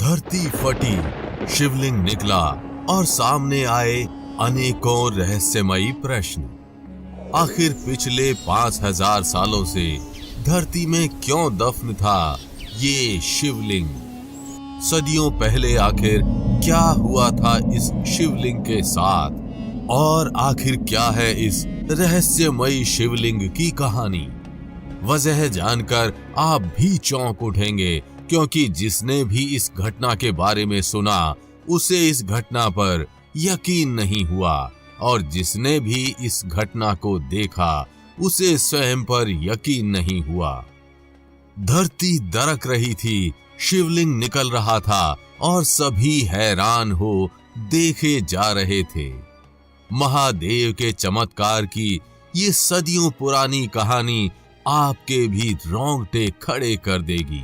धरती फटी, शिवलिंग निकला और सामने आए अनेकों रहस्यमयी प्रश्न। आखिर पिछले 5000 सालों से धरती में क्यों दफन था ये शिवलिंग? सदियों पहले आखिर क्या हुआ था इस शिवलिंग के साथ? और आखिर क्या है इस रहस्यमयी शिवलिंग की कहानी? वजह जानकर आप भी चौंक उठेंगे, क्योंकि जिसने भी इस घटना के बारे में सुना उसे इस घटना पर यकीन नहीं हुआ, और जिसने भी इस घटना को देखा उसे स्वयं पर यकीन नहीं हुआ। धरती दरक रही थी, शिवलिंग निकल रहा था और सभी हैरान हो देखे जा रहे थे। महादेव के चमत्कार की ये सदियों पुरानी कहानी आपके भी रोंगटे खड़े कर देगी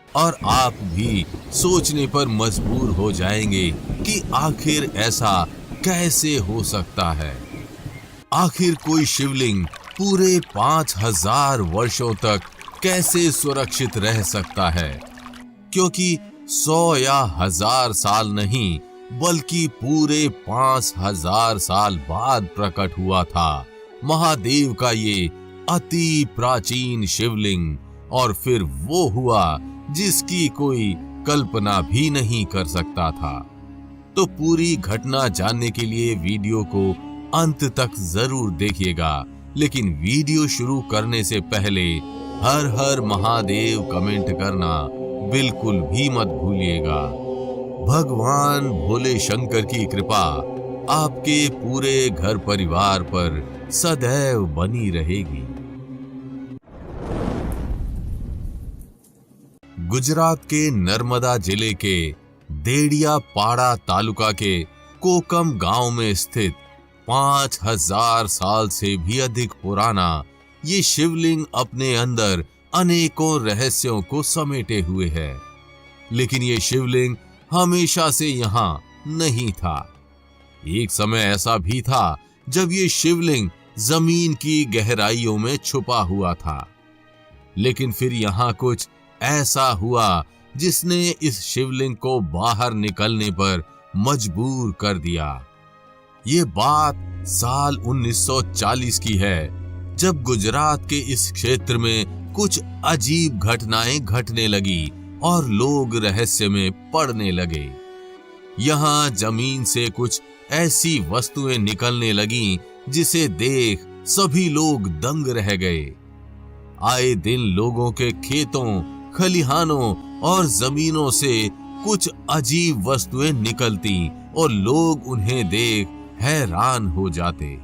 और आप भी सोचने पर मजबूर हो जाएंगे कि आखिर ऐसा कैसे हो सकता है। आखिर कोई शिवलिंग पूरे 5000 वर्षों तक कैसे सुरक्षित रह सकता है? क्योंकि 100 या 1000 साल नहीं, बल्कि पूरे 5000 साल बाद प्रकट हुआ था महादेव का ये अति प्राचीन शिवलिंग, और फिर वो हुआ जिसकी कोई कल्पना भी नहीं कर सकता था। तो पूरी घटना जानने के लिए वीडियो को अंत तक जरूर देखिएगा, लेकिन वीडियो शुरू करने से पहले हर हर महादेव कमेंट करना बिल्कुल भी मत भूलिएगा। भगवान भोले शंकर की कृपा आपके पूरे घर परिवार पर सदैव बनी रहेगी। गुजरात के नर्मदा जिले के देडियापाड़ा तालुका के कोकम गांव में स्थित 5000 साल से भी अधिक पुराना ये शिवलिंग अपने अंदर अनेकों रहस्यों को समेटे हुए है। लेकिन ये शिवलिंग हमेशा से यहाँ नहीं था। एक समय ऐसा भी था जब ये शिवलिंग जमीन की गहराइयों में छुपा हुआ था। लेकिन फिर यहाँ कुछ ऐसा हुआ जिसने इस शिवलिंग को बाहर निकलने पर मजबूर कर दिया। ये बात साल 1940 की है, जब गुजरात के इस क्षेत्र में कुछ अजीब घटनाएं घटने लगी और लोग रहस्य में पड़ने लगे। यहाँ जमीन से कुछ ऐसी वस्तुएं निकलने लगीं जिसे देख सभी लोग दंग रह गए। आए दिन लोगों के खेतों, खलिहानों और जमीनों से कुछ अजीब वस्तुएं निकलती और लोग उन्हें देख हैरान हो जाते,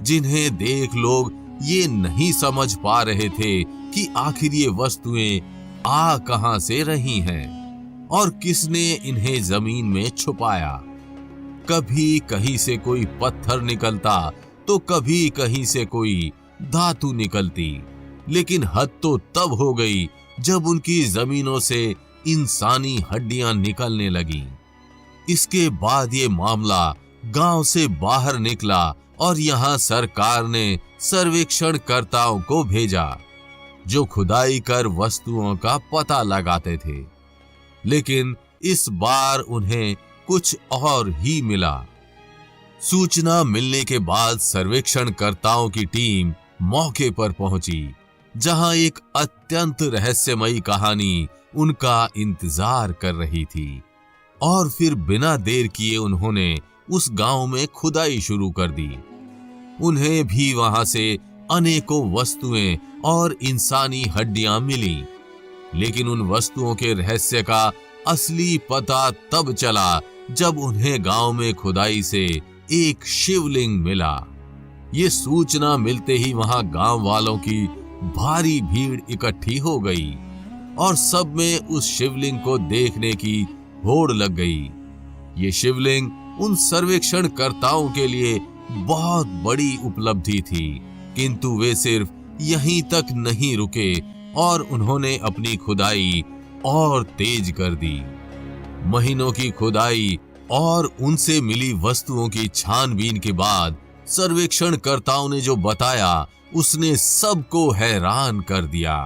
जिन्हें देख लोग ये नहीं समझ पा रहे थे कि आखिर ये वस्तुएं आ कहां से रही हैं और किसने इन्हें जमीन में छुपाया। कभी कहीं से कोई पत्थर निकलता तो कभी कहीं से कोई धातु निकलती, लेकिन हद तो तब हो गई जब उनकी जमीनों से इंसानी हड्डियां निकलने लगीं। इसके बाद ये मामला गांव से बाहर निकला और यहाँ सरकार ने सर्वेक्षणकर्ताओं को भेजा, जो खुदाई कर वस्तुओं का पता लगाते थे। लेकिन इस बार उन्हें कुछ और ही मिला। सूचना मिलने के बाद सर्वेक्षणकर्ताओं की टीम मौके पर पहुंची, जहां एक अत्यंत रहस्यमयी कहानी उनका इंतजार कर रही थी। और फिर बिना देर किए उन्होंने उस गांव में खुदाई शुरू कर दी। उन्हें भी वहां से अनेकों वस्तुएं और इंसानी हड्डियां मिली, लेकिन उन वस्तुओं के रहस्य का असली पता तब चला जब उन्हें गांव में खुदाई से एक शिवलिंग मिला। ये सूचना मिलते ही वहां गांव वालों की भारी भीड़ इकट्ठी हो गई और सब में उस शिवलिंग को देखने की होड़ लग गई। ये शिवलिंग उन सर्वेक्षणकर्ताओं के लिए बहुत बड़ी उपलब्धि थी, किंतु वे सिर्फ यहीं तक नहीं रुके और उन्होंने अपनी खुदाई और तेज कर दी। महीनों की खुदाई और उनसे मिली वस्तुओं की छानबीन के बाद सर्वेक्षणकर्ताओं ने जो बताया उसने सबको हैरान कर दिया।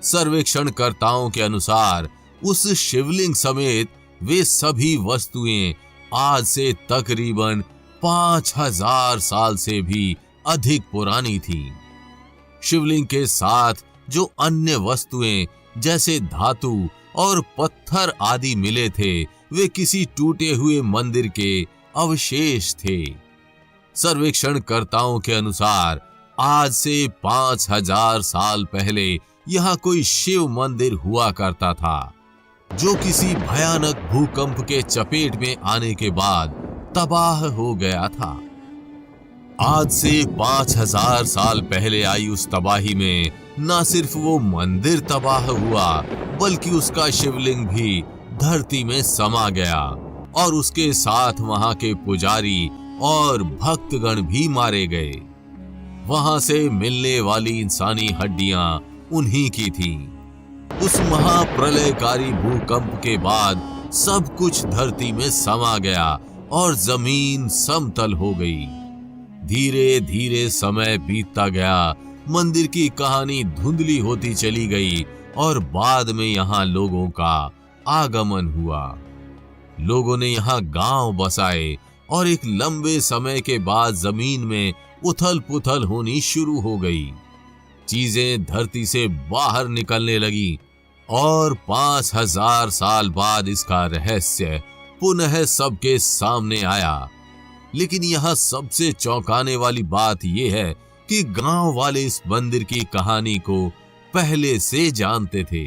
सर्वेक्षणकर्ताओं के अनुसार उस शिवलिंग समेत वे सभी वस्तुएं आज से तकरीबन 5000 साल से भी अधिक पुरानी थी। शिवलिंग के साथ जो अन्य वस्तुएं जैसे धातु और पत्थर आदि मिले थे, वे किसी टूटे हुए मंदिर के अवशेष थे। सर्वेक्षणकर्ताओं के अनुसार आज से 5000 साल पहले यहाँ कोई शिव मंदिर हुआ करता था, जो किसी भयानक भूकंप के चपेट में आने के बाद तबाह हो गया था। आज से 5000 साल पहले आई उस तबाही में न सिर्फ वो मंदिर तबाह हुआ, बल्कि उसका शिवलिंग भी धरती में समा गया और उसके साथ वहां के पुजारी और भक्तगण भी मारे गए। वहां से मिलने वाली इंसानी हड्डियां उन्हीं की थीं। उस महाप्रलयकारी भूकंप के बाद सब कुछ धरती में समा गया और जमीन समतल हो गई। धीरे धीरे समय बीतता गया, मंदिर की कहानी धुंधली होती चली गई और बाद में यहाँ लोगों का आगमन हुआ। लोगों ने यहाँ गांव बसाए और एक लंबे समय के बाद जमीन में उथल पुथल होनी शुरू हो गई। चीजें धरती से बाहर निकलने लगी और 5000 साल बाद इसका रहस्य पुनः सबके सामने आया। लेकिन यहाँ सबसे चौंकाने वाली बात यह है कि गांव वाले इस मंदिर की कहानी को पहले से जानते थे।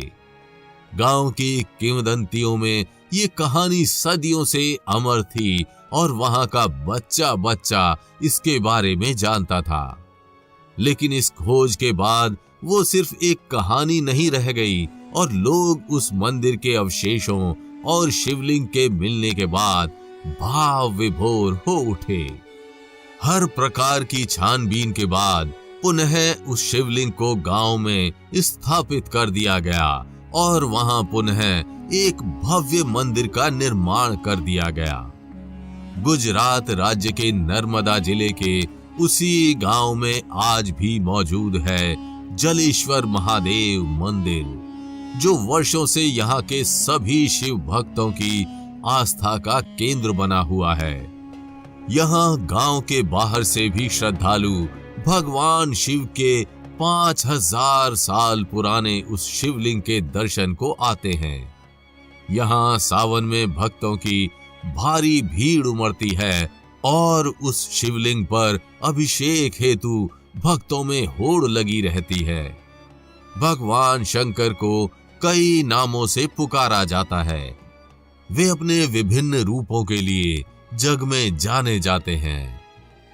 गांव की किंवदंतियों में ये कहानी सदियों से अमर थी और वहां का बच्चा बच्चा इसके बारे में जानता था। लेकिन इस खोज के बाद वो सिर्फ एक कहानी नहीं रह गई और लोग उस मंदिर के अवशेषों और शिवलिंग के मिलने के बाद भाव विभोर हो उठे। हर प्रकार की छानबीन के बाद पुनः उस शिवलिंग को गांव में स्थापित कर दिया गया और वहां पुनः एक भव्य मंदिर का निर्माण कर दिया गया। गुजरात राज्य के नर्मदा जिले के उसी गांव में आज भी मौजूद है जलेश्वर महादेव मंदिर, जो वर्षों से यहाँ के सभी शिव भक्तों की आस्था का केंद्र बना हुआ है। यहाँ गांव के बाहर से भी श्रद्धालु भगवान शिव के 5000 साल पुराने उस शिवलिंग के दर्शन को आते हैं। यहाँ सावन में भक्तों की भारी भीड़ उमड़ती है और उस शिवलिंग पर अभिषेक हेतु भक्तों में होड़ लगी रहती है। भगवान शंकर को कई नामों से पुकारा जाता है। वे अपने विभिन्न रूपों के लिए जग में जाने जाते हैं।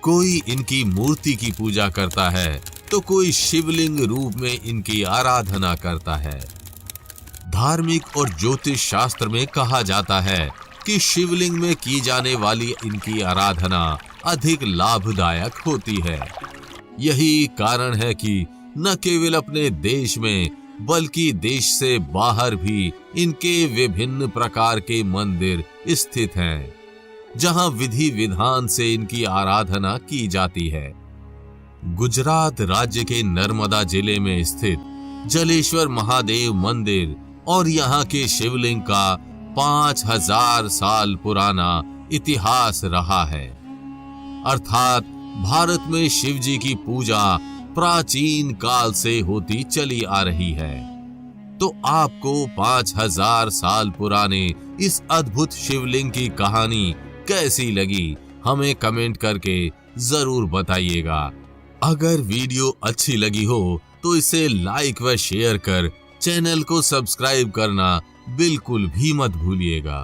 कोई इनकी मूर्ति की पूजा करता है तो कोई शिवलिंग रूप में इनकी आराधना करता है। धार्मिक और ज्योतिष शास्त्र में कहा जाता है कि शिवलिंग में की जाने वाली इनकी आराधना अधिक लाभदायक होती है। यही कारण है कि न केवल अपने देश में बल्कि देश से बाहर भी इनके विभिन्न प्रकार के मंदिर स्थित हैं, जहां विधि विधान से इनकी आराधना की जाती है। गुजरात राज्य के नर्मदा जिले में स्थित जलेश्वर महादेव मंदिर और यहाँ के शिवलिंग का 5000 साल पुराना इतिहास रहा है। अर्थात भारत में शिव जी की पूजा प्राचीन काल से होती चली आ रही है। तो आपको 5000 साल पुराने इस अद्भुत शिवलिंग की कहानी कैसी लगी, हमें कमेंट करके जरूर बताइएगा। अगर वीडियो अच्छी लगी हो तो इसे लाइक व शेयर कर चैनल को सब्सक्राइब करना बिल्कुल भी मत भूलिएगा।